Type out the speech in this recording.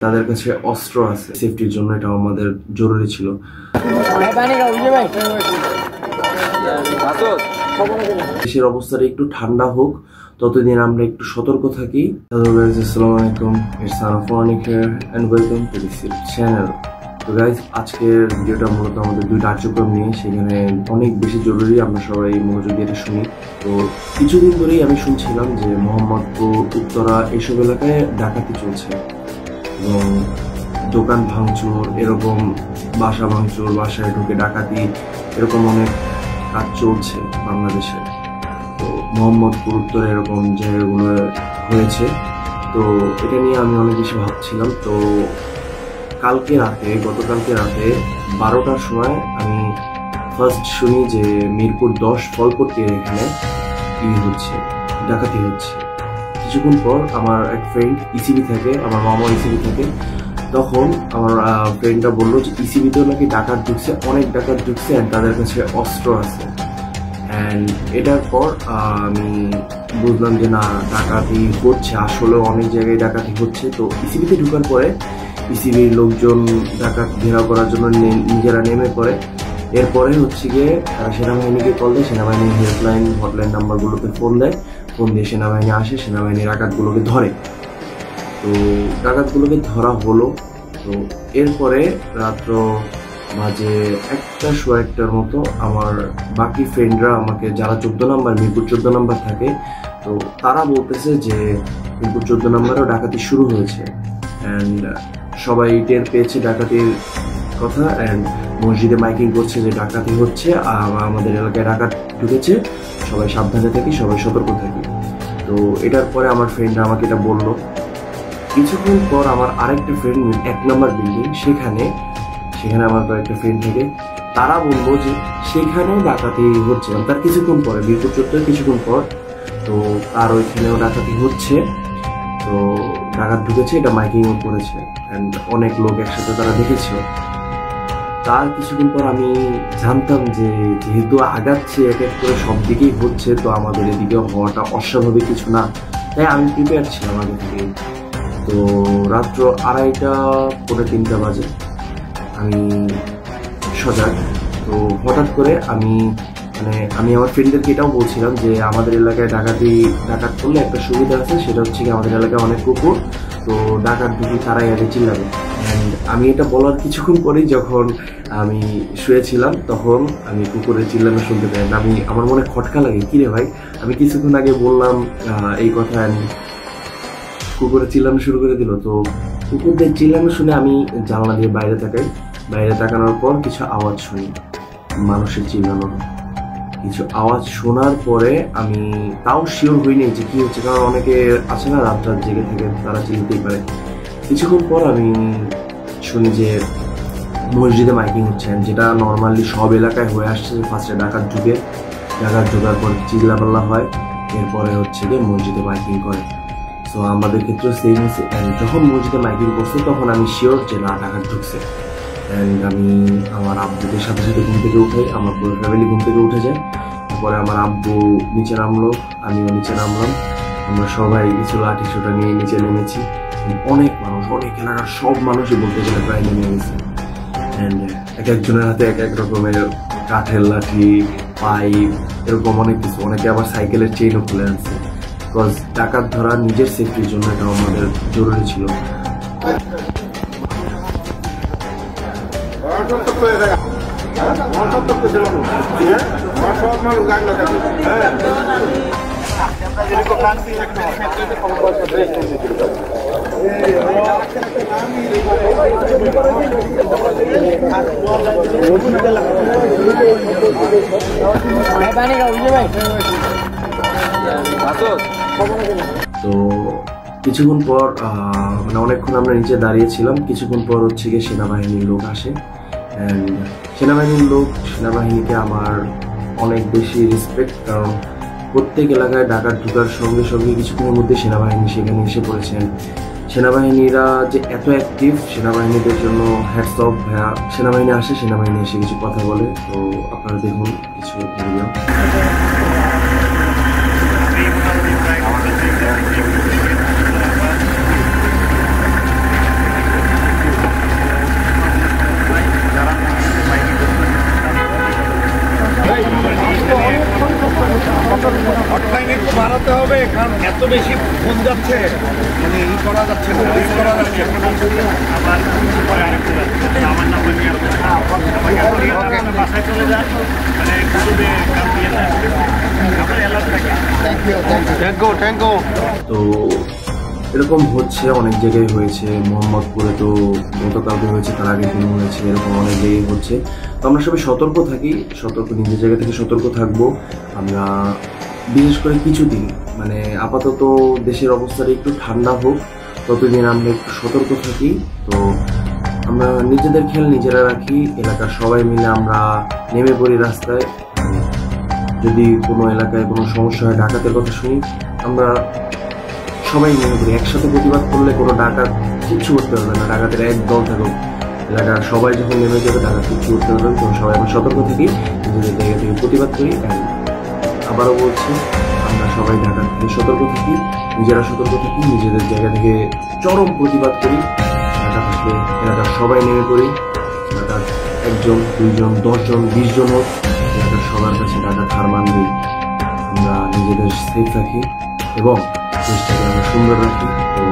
তাদের কাছে অস্ত্র আছে, সেফটির জন্য এটা আমাদের জরুরি ছিল। দেশের অবস্থাটা একটু ঠান্ডা হোক, ততদিন আমরা একটু সতর্ক থাকি। আসসালামু আলাইকুম, it's Arfanik here and welcome to this channel. তো গাইস, আজকের ভিডিওটা মূলত আমাদের দুই কার্যক্রম নিয়ে, সেখানে অনেক বেশি জরুরি, আমরা সবাই মনোযোগ দিয়ে এটা শুনি। তো কিছুদিন ধরেই আমি শুনছিলাম যে মোহাম্মদপুর, উত্তরা এসব এলাকায় ডাকাতি চলছে এবং দোকান ভাঙচুর, এরকম বাসা ভাঙচুর, বাসায় ঢুকে ডাকাতি, এরকম অনেক কাজ চলছে বাংলাদেশে। তো মোহাম্মদপুর, উত্তরা এরকম জায়গাগুলো হয়েছে। তো এটা নিয়ে আমি অনেক বেশি ভাবছিলাম। তো গতকালকে রাতে 12টার সময় আমি ফার্স্ট শুনি যে মিরপুর 10 ফলপট্টির এখানে ডাকাতি হচ্ছে। কিছুক্ষণ পর আমার এক ফ্রেন্ড ইসিবি থাকে, আমার মামা ইসিবি থাকে, তখন আমার ফ্রেন্ডটা বললো যে ইসিবিতেও নাকি ডাকাত ঢুকছে, অনেক ডাকাত ঢুকছে, অ্যান্ড তাদের কাছে অস্ত্র আছে। অ্যান্ড এটার পর আমি বুঝলাম যে না, ডাকাতি হচ্ছে, আসলে অনেক জায়গায় ডাকাতি হচ্ছে। তো ইসিবিতে ঢুকার পরে ইসিবির লোকজন ডাকাত ঘেরাও করার জন্য নিজেরা নেমে পড়ে। এরপরে হচ্ছে গিয়ে সেনাবাহিনীকে কল দেয়, সেনাবাহিনীর হটলাইন নাম্বারগুলোতে ফোন দিয়ে সেনাবাহিনী আসে, সেনাবাহিনী ডাকাতগুলোকে ধরে। তো ডাকাতগুলোকে ধরা হলো। তো এরপরে রাত্র মাঝে 1:15 মতো আমার বাকি ফ্রেন্ডরা আমাকে, যারা 14 নাম্বার, মিরপুর 14 নাম্বার থাকে, তো তারা বলতেছে যে মিরপুর 14 নাম্বারেও ডাকাতি শুরু হয়েছে। অ্যান্ড সবাই টের পেয়েছে ডাকাতির কথা, অ্যান্ড মসজিদে মাইকিং করছে যে ডাকাতি হচ্ছে, আমাদের এলাকায় ডাকাত ঢুকেছে, সবাই সাবধানে থাকি, সবাই সতর্ক থাকি। তো এটার পরে আমার ফ্রেন্ডরা আমাকে এটা বললো। কিছুক্ষণ পর আমার আরেকটা ফ্রেন্ড 1 নম্বর বিল্ডিং, সেখানে আমার কয়েকটা ফ্রেন্ড থেকে, তারা বললো যে সেখানেও ডাকাতি হচ্ছে। তার কিছুক্ষণ পরে, মিরপুর 14 কিছুক্ষণ পর, তো তার ওইখানেও ডাকাতি হচ্ছে। তো ডাকাত ঢুকেছে, এটা মাইকিংও করেছে, অ্যান্ড অনেক লোক একসাথে তারা দেখেছিল। তার কিছুক্ষণ পর আমি জানতাম যে যেহেতু আগাচ্ছে, এক এক করে সব দিকেই হচ্ছে, তো আমাদের এদিকে হওয়াটা অস্বাভাবিক কিছু না, তাই আমি প্রিপেয়ার ছিলাম আগে থেকেই। তো রাত্র 2:30 পৌনে 3টা বাজে, আমি সজাগ। তো হঠাৎ করে আমি আমার ফ্রেন্ডদেরকে এটাও বলছিলাম যে আমাদের এলাকায় ডাকাত করলে একটা সুবিধা আছে, সেটা হচ্ছে কি আমাদের এলাকায় অনেক কুকুর, তো ডাকাত ঢুকি তারাই আগে চিল্লাবে। অ্যান্ড আমি এটা বলার কিছুক্ষণ পরেই, যখন আমি শুয়েছিলাম, তখন আমি কুকুরের চিল্লানো শুনতে পাই। আমার মনে খটকা লাগে, কিরে ভাই, আমি কিছুক্ষণ আগে বললাম এই কথা, কুকুরের চিল্লানো শুরু করে দিল। তো কুকুরদের চিল্লানো শুনে আমি জানলা দিয়ে বাইরে তাকানোর পর কিছু আওয়াজ শুনি, মানুষের চিল্লানোর কিছু আওয়াজ শোনার পরে আমি তাও শিওর হইনি যে কি হচ্ছে, কারণ অনেকে আছে না রাত জেগে থেকে, তারা চিনতেই পারে। কিছুক্ষণ পর আমি শুনি যে মসজিদে মাইকিং হচ্ছে, যেটা নর্মালি সব এলাকায় হয়ে আসছে। ফার্স্টে ডাকাত ঢোকার পর চিল্লাপাল্লা হয়, এরপরে হচ্ছে যে মসজিদে মাইকিং করে। তো আমাদের ক্ষেত্রে সেম হয়েছে। অ্যান্ড যখন মসজিদে মাইকিং করছে, তখন আমি শিওর যে না, ডাকাত ঢুকছে। অ্যান্ড আমি আমার আব্বুদের সাথে ঘুম থেকে উঠাই, আমার পুরো ফ্যামিলি ঘুম থেকে উঠে যায়। তারপরে আমার আব্বু নিচে নামলো, আমিও নিচে নামলাম, আমরা সবাই কিছু লাঠি সোটা নিয়ে নিচে নেমেছি। অনেক মানুষ, অনেক এলাকার সব মানুষই বলতে গেলে প্রায় নেমে গেছে। অ্যান্ড এক একজনের হাতে এক এক রকমের কাঠের লাঠি, পাইপ, এরকম অনেক কিছু। অনেকে আবার সাইকেলের চেইনও খুলে আনছে, বিকজ ডাকাত ধরা নিজের সেফটির জন্য এটা আমাদের জরুরি ছিল। তো কিছুক্ষণ পর অনেকক্ষণ আমরা নিচে দাঁড়িয়েছিলাম। কিছুক্ষণ পর হচ্ছে গিয়ে সেনাবাহিনীর লোক আসে। অ্যান্ড সেনাবাহিনীকে আমার অনেক বেশি রেসপেক্ট, কারণ প্রত্যেক এলাকায় ডাকাত ঢোকার সঙ্গে সঙ্গে কিছুক্ষণের মধ্যে সেনাবাহিনী সেখানে এসে পড়েছেন। সেনাবাহিনীরা যে এত অ্যাক্টিভ, সেনাবাহিনীদের জন্য হ্যাটস অফ ভাইয়া। সেনাবাহিনী আসে, সেনাবাহিনী এসে কিছু কথা বলে। তো আপনারা দেখুন কিছু ভিডিও। বেশি ফোন যাচ্ছে, মানে ই করা যাচ্ছে না, রিস করা যাচ্ছে না। আবার পরে আরেকটু যাচ্ছে, আমার নাম্বার নিয়ে বাসায় চলে যান, মানে গ্রুপে কাম দিয়ে যান, আপনার এলাকা থাকে। Thank you, thank you. তো এরকম হচ্ছে, অনেক জায়গায় হয়েছে, মোহাম্মদপুরে তো গতকালকে হয়েছে, তার আগের দিন হয়েছে, এরকম অনেক জায়গায় হচ্ছে। তো আমরা সবাই সতর্ক থাকি, নিজের জায়গা থেকে সতর্ক থাকবো আমরা। বিশেষ করে কিছুদিন মানে আপাতত দেশের অবস্থাটা একটু ঠান্ডা হোক, ততদিন আমরা একটু সতর্ক থাকি। তো আমরা নিজেদের খেয়াল নিজেরা রাখি, এলাকার সবাই মিলে আমরা নেমে পড়ি রাস্তায়। যদি কোনো এলাকায় কোনো সমস্যা হয়, ডাকাতের কথা শুনি, আমরা সবাই নেমে পড়ি। একসাথে প্রতিবাদ করলে কোনো ডাকাত কিচ্ছু করতে পারবে না, ডাকাতের এক দল থাকুক, এলাকার সবাই যখন নেমে যাবে ডাকাত কিচ্ছু করতে পারবে না। তখন সবাই আমরা সতর্ক থাকি, নিজেদের জায়গা থেকে প্রতিবাদ করি। আবারও বলছি, আমরা সবাই ঢাকার থেকে সতর্ক থাকি, নিজেরা সতর্ক থাকি, নিজেদের জায়গা থেকে চরম প্রতিবাদ করি। ঢাকা থাকলে এলাকার সবাই নেমে পড়ি, এলাকার 1 জন 2 জন 10 জন 20 জন হোক, এলাকার সবার কাছে ঢাকার হার মানবে। আমরা নিজেদের সেফ রাখি এবং দেশটাকে আমরা সুন্দর রাখি। তো